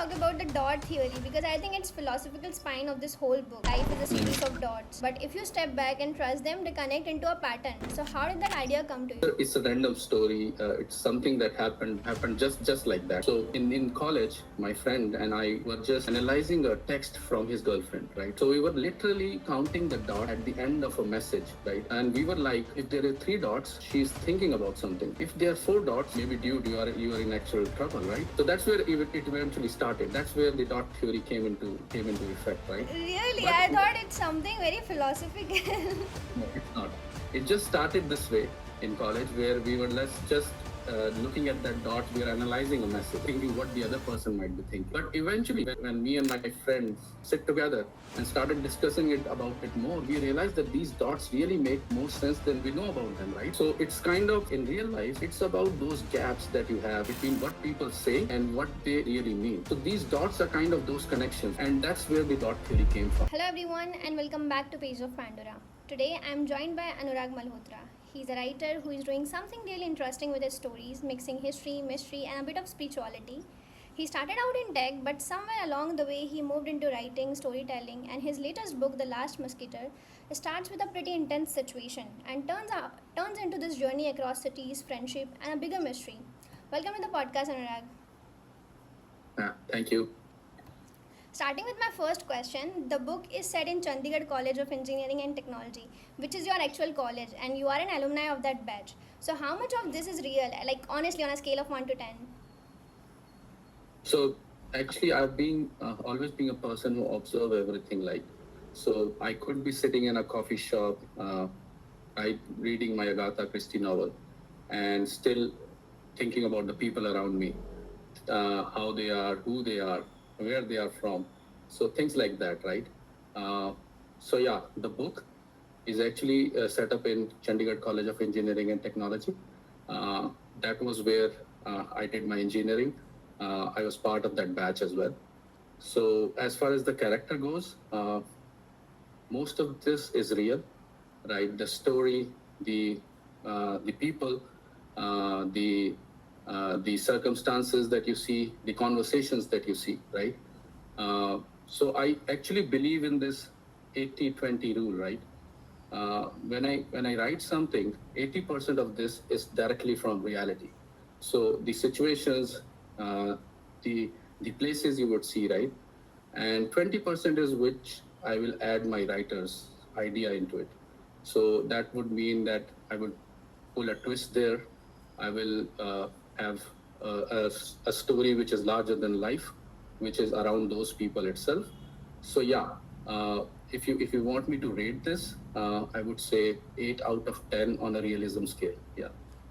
talk about the dot theory because I think it's philosophical spine of this whole book. Life is a series of dots, but if you step back and trust them, they connect into a pattern. So how did that idea come to you? It's a random story. It's something that happened just like that. So in college, my friend and I were just analyzing a text from his girlfriend, right? So we were literally counting the dot at the end of a message, right? And we were like, if there are three dots, she's thinking about something. If there are four dots, maybe dude, you are in actual trouble, right? So that's where it eventually started. That's where the dot theory came into effect, right? Really? But I thought it's something very philosophical. no, it's not. It just started this way in college where we were just looking at that dot, we were analyzing a message, thinking what the other person might be thinking. But eventually, when me and my friends sit together and started discussing it about it more, we realized that these dots really make more sense than we know about them, right? So it's kind of, in real life, it's about those gaps that you have between what people say and what they really mean. So these dots are kind of those connections, and that's where the dot theory came from. Hello everyone and welcome back to Page of Pandora. Today I am joined by Anurag Malhotra. He's a writer who is doing something really interesting with his stories, mixing history, mystery, and a bit of spirituality. He started out in tech, but somewhere along the way he moved into writing, storytelling, and his latest book, The Last Musketeer, starts with a pretty intense situation and turns into this journey across cities, friendship, and a bigger mystery. Welcome to the podcast, Anurag. Thank you. Starting with my first question, the book is set in Chandigarh College of Engineering and Technology, which is your actual college, and you are an alumni of that batch. So, how much of this is real? Like, honestly, on a scale of 1 to 10? So actually, I've been always been a person who observe everything. Like, so I could be sitting in a coffee shop, reading my Agatha Christie novel, and still thinking about the people around me, how they are, who they are, where they are from. So things like that, right? So yeah, the book is actually set up in Chandigarh College of Engineering and Technology. That was where I did my engineering. I was part of that batch as well. So as far as the character goes, most of this is real, right? The story, the people, the circumstances that you see, the conversations that you see, right? So I actually believe in this 80-20 rule, right? When I write something, 80% of this is directly from reality. So the situations, the places you would see, right? And 20% is which I will add my writer's idea into it. So that would mean that I would pull a twist there. I will have a story which is larger than life, which is around those people itself. So yeah, if you want me to rate this, I would say 8 out of 10 on a realism scale. Yeah.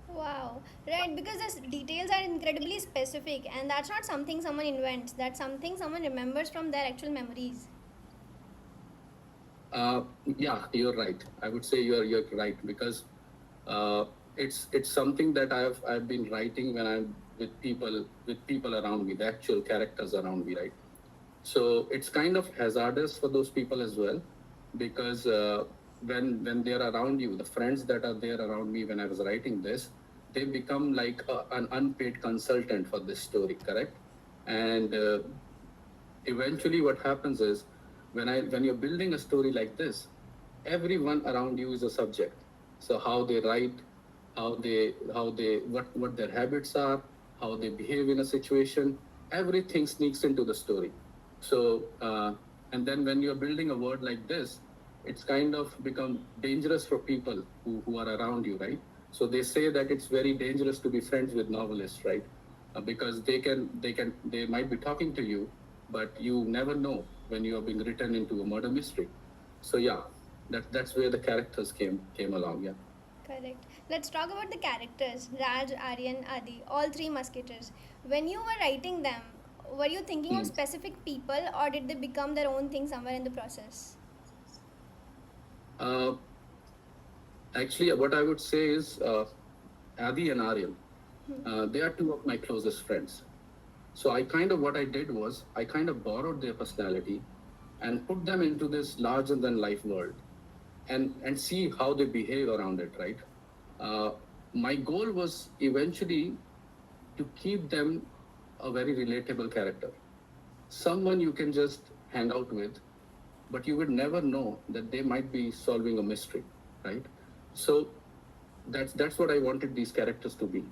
Wow, right, because the details are incredibly specific, and that's not something someone invents, that's something someone remembers from their actual memories. Yeah, you're right. I would say you're right because uh, it's something that I've been writing when I'm with people around me, the actual characters around me, right? So it's kind of hazardous for those people as well, because when they're around you, the friends that are there around me when I was writing this, they become like an unpaid consultant for this story, correct? And eventually, what happens is when you're building a story like this, everyone around you is a subject. So how they write, how they what their habits are, how they behave in a situation, everything sneaks into the story. So and then when you're building a word like this, it's kind of become dangerous for people who are around you, right? So they say that it's very dangerous to be friends with novelists, right? Because they might be talking to you, but you never know when you are being written into a murder mystery. So yeah, that's where the characters came along. Yeah. Correct. Let's talk about the characters Raj, Aryan, Adi, all three musketeers. When you were writing them, were you thinking of Hmm. specific people or did they become their own thing somewhere in the process? Uh, Actually, what I would say is Adi and Aaryan. They are two of my closest friends. So what I did was I kind of borrowed their personality and put them into this larger than life world and see how they behave around it, right? Uh, my goal was eventually to keep them a very relatable character. someone you can just hang out with, but you would never know that they might be solving a mystery, right? So that's what I wanted these characters to be.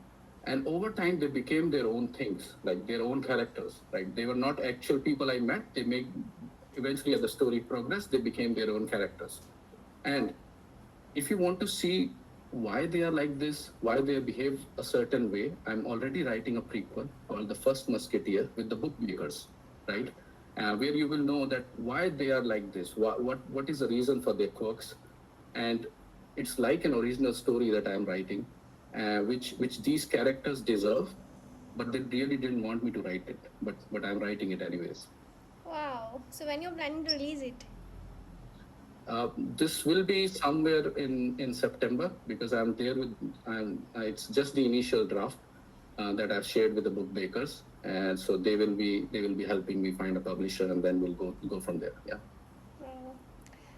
And over time, they became their own things, like their own characters, right? They were not actual people I met. They make eventually, as the story progressed, they became their own characters. And if you want to see why they are like this, why they behave a certain way, I'm already writing a prequel called The First Musketeer with the bookmakers, right? Where you will know that why they are like this, what is the reason for their quirks, and it's like an original story that I'm writing, which these characters deserve, but they really didn't want me to write it, but I'm writing it anyways. Wow. So when you're planning to release it? This will be somewhere in September because I'm there with. It's just the initial draft that I've shared with the book bakers, and so they will be helping me find a publisher, and then we'll go from there. Yeah. Wow.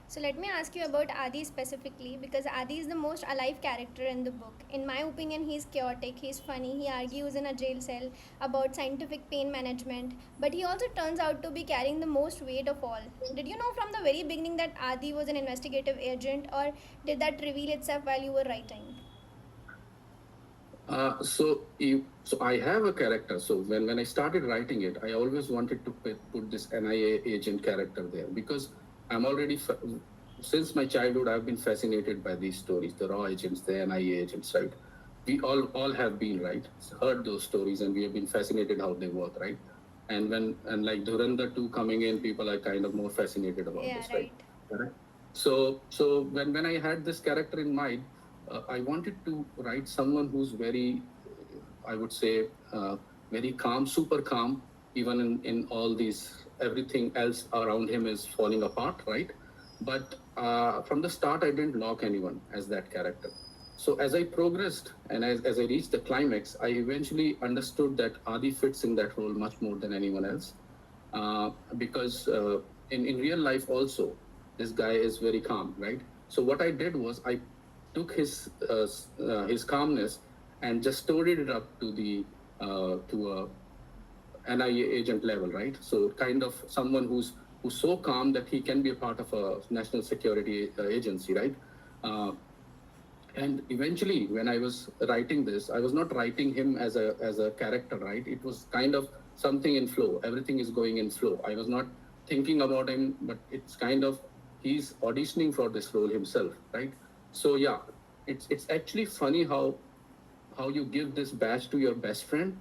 So let me ask you about Adi specifically because Adi is the most alive character in the book. In my opinion, he's chaotic, he's funny, he argues in a jail cell about scientific pain management, but he also turns out to be carrying the most weight of all. Did you know from the very beginning that Adi was an investigative agent, or did that reveal itself while you were writing? So I have a character. So when I started writing it, I always wanted to put this NIA agent character there because I'm already since my childhood I've been fascinated by these stories, the raw agents, the NIA agents, right? We all have been, right, heard those stories, and we have been fascinated how they work, right? And like Dhurandhar 2 coming in, people are kind of more fascinated about Yeah, this, right? right. Correct. So when I had this character in mind, I wanted to write someone who's very, I would say, very calm, super calm, even in all these, everything else around him is falling apart, right? But from the start, I didn't lock anyone as that character. So as I progressed and as I reached the climax, I eventually understood that Adi fits in that role much more than anyone else. Because in real life also, this guy is very calm, right? So what I did was I took his calmness and just stored it up to a NIA agent level, right? So kind of someone who's so calm that he can be a part of a national security agency, right? Uh, and eventually, when I was writing this, I was not writing him as a character, right? It was kind of something in flow. Everything is going in flow. I was not thinking about him, but it's kind of he's auditioning for this role himself, right? So yeah, it's actually funny how you give this badge to your best friend,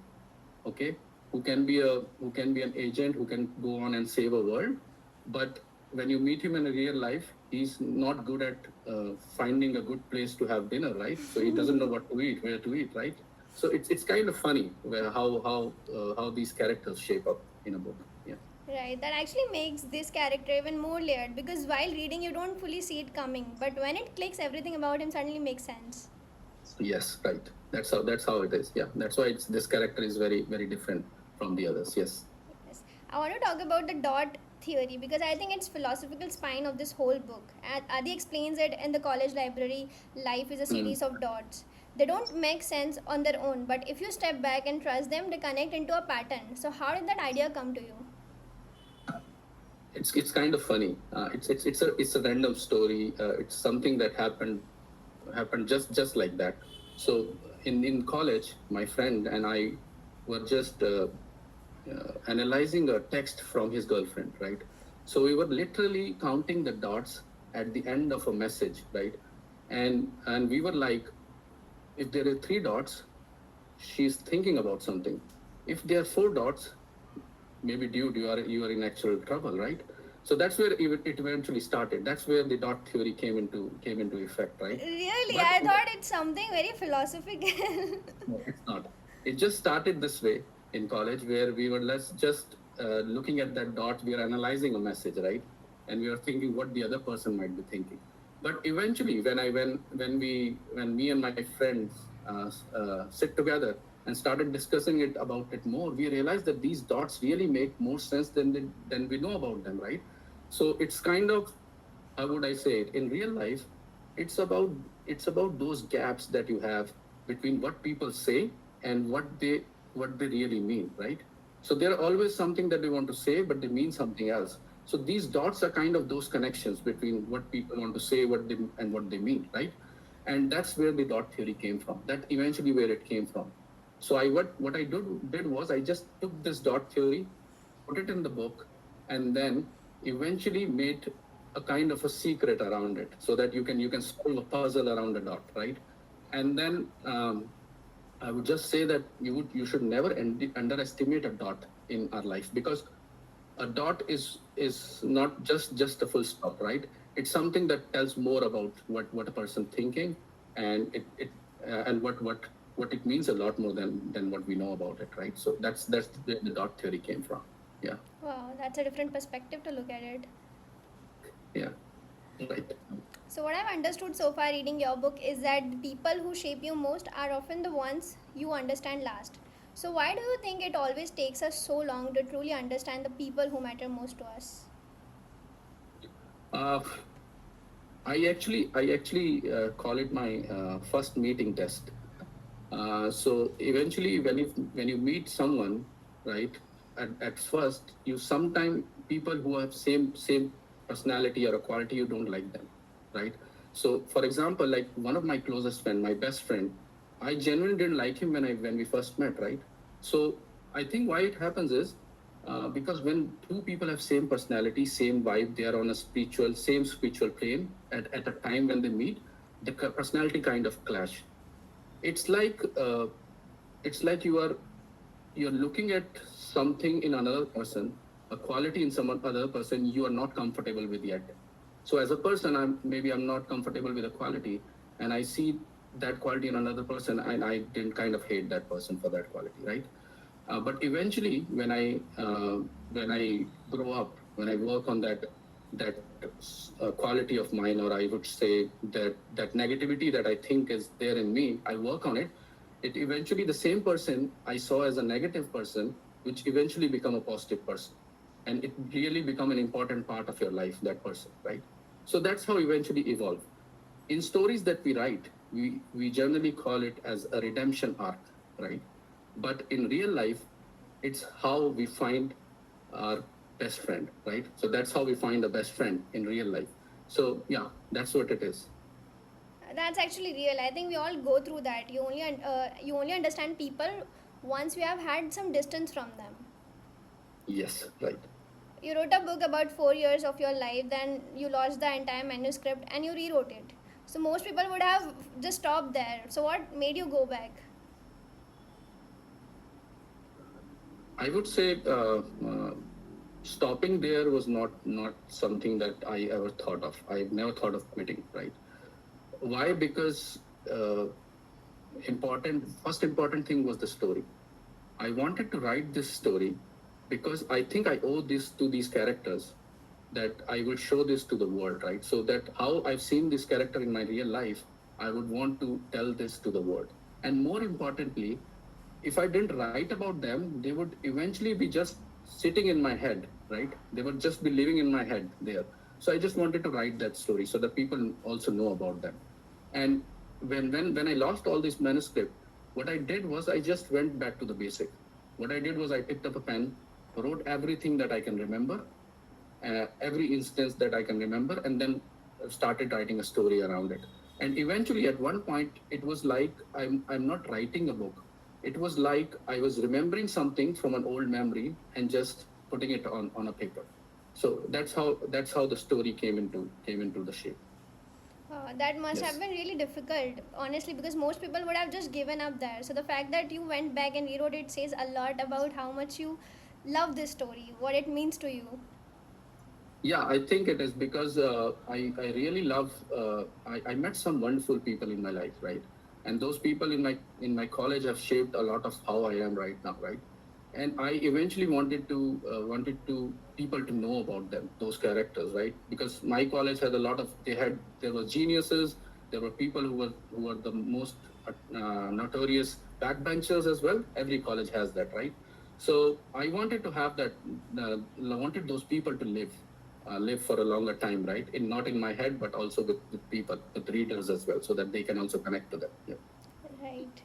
okay, who can be an agent who can go on and save a world, but when you meet him in real life, he's not good at finding a good place to have dinner, right? So he doesn't know what to eat, where to eat, right? So it's kind of funny where how these characters shape up in a book. Yeah. Right, that actually makes this character even more layered because while reading, you don't fully see it coming, but when it clicks, everything about him suddenly makes sense. Yes, right. That's how it is. Yeah. That's why this character is very very different from the others. Yes. Yes. I want to talk about the dot theory because I think it's philosophical spine of this whole book. Adi explains it in the college library. Life is a Mm. series of dots. They don't make sense on their own, but if you step back and trust them, they connect into a pattern. So how did that idea come to you? It's kind of funny. It's a random story. It's something that happened just like that. So in college, my friend and I were just analyzing a text from his girlfriend, right? So we were literally counting the dots at the end of a message, right? And we were like, if there are three dots, she's thinking about something. If there are four dots, maybe dude, you are in actual trouble, right? So that's where it eventually started. That's where the dot theory came into effect, right? Really, But I thought it's something very philosophical. no, it's not. It just started this way in college, where we were less just looking at that dot. We are analyzing a message, right? And we are thinking what the other person might be thinking. But eventually, when me and my friends sit together and started discussing it about it more, we realized that these dots really make more sense than we know about them, right? So it's kind of, how would I say it? In real life, it's about it's about those gaps that you have between what people say and what they really mean, right? So they're always something that they want to say, but they mean something else. So these dots are kind of those connections between what people want to say, and what they mean, right? And that's where the dot theory came from. That eventually where it came from. So what I did was I just took this dot theory, put it in the book, and then eventually made a kind of a secret around it, so that you can solve a puzzle around a dot, right? And then I would just say that you should never underestimate a dot in our life, because a dot is not just a full stop, right? It's something that tells more about what a person thinking, and what it means a lot more than what we know about it, right? So that's where the dot theory came from. Yeah, Wow, that's a different perspective to look at it. yeah, right. So, what I've understood so far reading your book is that the people who shape you most are often the ones you understand last. So, why do you think it always takes us so long to truly understand the people who matter most to us? Uh, I actually call it my first meeting test. So eventually, when you meet someone, right, at first, you sometimes people who have same personality or a quality, you don't like them, right? So for example, like one of my closest friend, my best friend, I genuinely didn't like him when we first met, right? So I think why it happens is because when two people have same personality, same vibe, they are on a same spiritual plane at a time when they meet, the personality kind of clash. It's like you're looking at something in another person, a quality in some other person you are not comfortable with yet. So as a person, I'm not comfortable with a quality, and I see that quality in another person, and I didn't kind of hate that person for that quality, right? But eventually, when I grow up, when I work on that quality of mine, or I would say that negativity that I think is there in me, I work on it. It eventually the same person I saw as a negative person, which eventually become a positive person, and it really become an important part of your life. That person, right? So that's how eventually evolve. In stories that we write, we generally call it as a redemption arc, right? But in real life, it's how we find our best friend, right? So that's how we find a best friend in real life. So yeah, that's what it is. That's actually real. I think we all go through that. You only understand people once you have had some distance from them. Yes, right. You wrote a book about 4 years of your life, then you lost the entire manuscript and you rewrote it. So most people would have just stopped there. So what made you go back? I would say stopping there was not something that I ever thought of. I never thought of quitting, right? Why? Because first important thing was the story. I wanted to write this story because I think I owe this to these characters, that I will show this to the world, right? So that how I've seen this character in my real life, I would want to tell this to the world. And more importantly, if I didn't write about them, they would eventually be just sitting in my head, right? They would just be living in my head there. So I just wanted to write that story so that people also know about them. And when I lost all this manuscript, what I did was I just went back to the basic. What I did was I picked up a pen, wrote everything that I can remember, every instance that I can remember, and then started writing a story around it. And eventually, at one point, it was like I'm not writing a book. It was like I was remembering something from an old memory and just putting it on a paper. So that's how the story came into the shape. That must have Yes. been really difficult, honestly, because most people would have just given up there. So the fact that you went back and rewrote it says a lot about how much you love this story, what it means to you. Yeah, I think it is because I really love I met some wonderful people in my life, right? And those people in my college have shaped a lot of how I am right now, right? And I eventually wanted to people to know about them, those characters, right? Because my college had a lot of there were geniuses, there were people who were the most notorious backbenchers as well. Every college has that, right? So I wanted to have that. I wanted those people to live for a longer time, right? Not in my head, but also with people, with readers as well, so that they can also connect to them. Yeah. Right.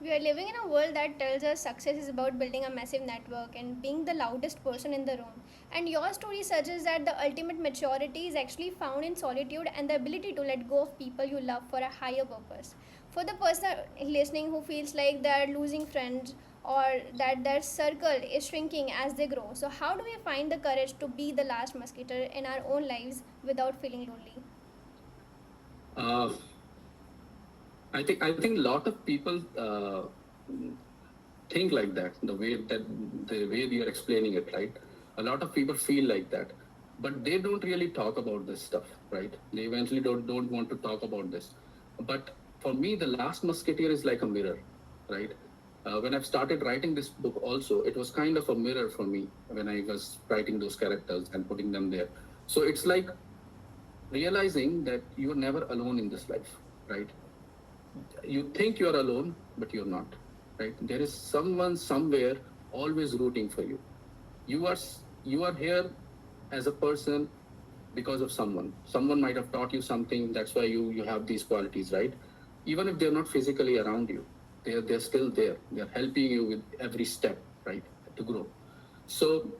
We are living in a world that tells us success is about building a massive network and being the loudest person in the room. And your story suggests that the ultimate maturity is actually found in solitude and the ability to let go of people you love for a higher purpose. For the person listening who feels like they are losing friends or that their circle is shrinking as they grow, so how do we find the courage to be the last musketeer in our own lives without feeling lonely? Uh, I think a lot of people think like that. The way we are explaining it, right? A lot of people feel like that, but they don't really talk about this stuff, right? They eventually don't want to talk about this. But for me, the Last Musketeer is like a mirror, right? When I've started writing this book, also it was kind of a mirror for me when I was writing those characters and putting them there. So it's like realizing that you're never alone in this life, right? You think you're alone, but you're not, right? There is someone somewhere always rooting for you. You are here as a person because of someone. Someone might have taught you something. That's why you have these qualities, right? Even if they're not physically around you, they're still there. They're helping you with every step, right, to grow. So,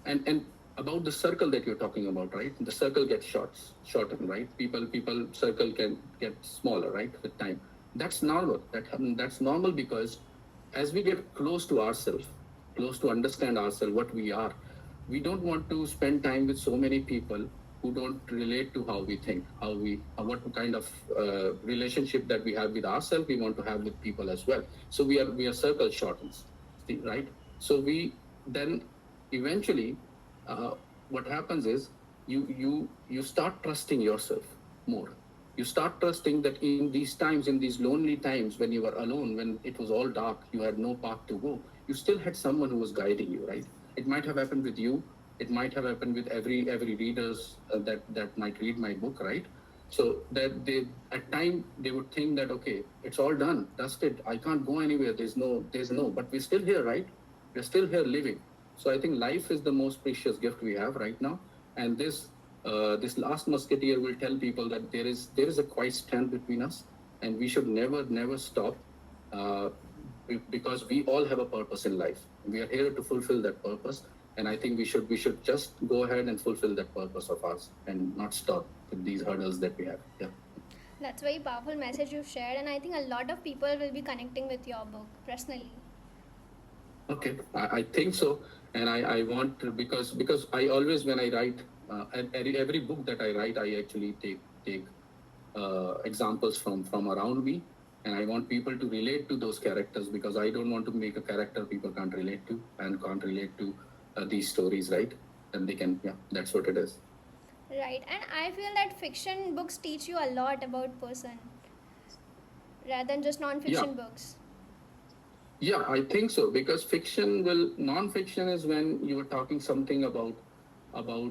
and about the circle that you're talking about, right? The circle gets shortened, right? People circle can get smaller, right, with time. That's normal. That's normal because as we get close to ourselves, close to understand ourselves, what we are, we don't want to spend time with so many people who don't relate to how we think, what kind of relationship that we have with ourselves, we want to have with people as well. So we are circle shortens, right? So we then eventually, uh, what happens is you start trusting yourself more. You start trusting that in these times, in these lonely times, when you were alone, when it was all dark, you had no path to go, you still had someone who was guiding you, right? It might have happened with you. It might have happened with every readers that might read my book, right? So that they at time they would think that, okay, it's all done, dusted, I can't go anywhere, there's no, but we're still here, right? We're still here living. So I think life is the most precious gift we have right now. And this Last Musketeer will tell people that there is a quiet stand between us, and we should never stop, uh, because we all have a purpose in life. We are here to fulfill that purpose, and I think we should just go ahead and fulfill that purpose of ours and not stop with these hurdles that we have. Yeah. That's a very powerful message you've shared, and I think a lot of people will be connecting with your book personally. Okay, I think so, and I want to, because I always when I write, and every book that I write, I actually take examples from around me, and I want people to relate to those characters because I don't want to make a character people can't relate to and can't relate to these stories, right? And they can, yeah, that's what it is. Right, and I feel that fiction books teach you a lot about person rather than just Yeah, non-fiction books. yeah, I think so because fiction will non-fiction is when you are talking something about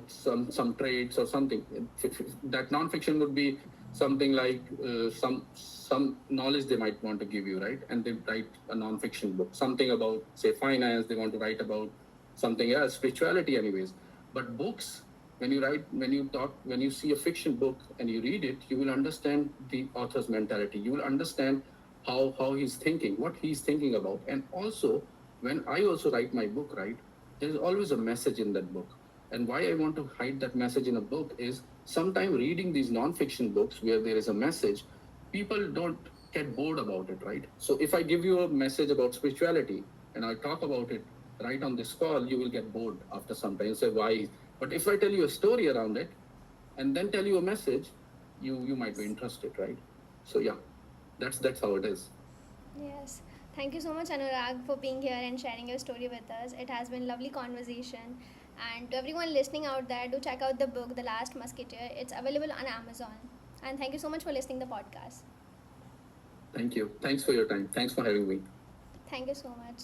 some traits or something. That non-fiction would be something like some knowledge they might want to give you, right? And they write a non-fiction book, something about say finance. They want to write about something else, spirituality, anyways. But books, when you see a fiction book and you read it, you will understand the author's mentality. You will understand how he's thinking, what he's thinking about, and also when I also write my book, right? There's always a message in that book. And why I want to hide that message in a book is sometimes reading these non-fiction books where there is a message, people don't get bored about it, right? So if I give you a message about spirituality and I talk about it right on this call, you will get bored after some time. Say why? But if I tell you a story around it and then tell you a message, you might be interested, right? So yeah, that's how it is. Yes. Thank you so much, Anurag, for being here and sharing your story with us. It has been lovely conversation. And to everyone listening out there, do check out the book, The Last Musketeer. It's available on Amazon. And thank you so much for listening to the podcast. Thank you. Thanks for your time. Thanks for having me. Thank you so much.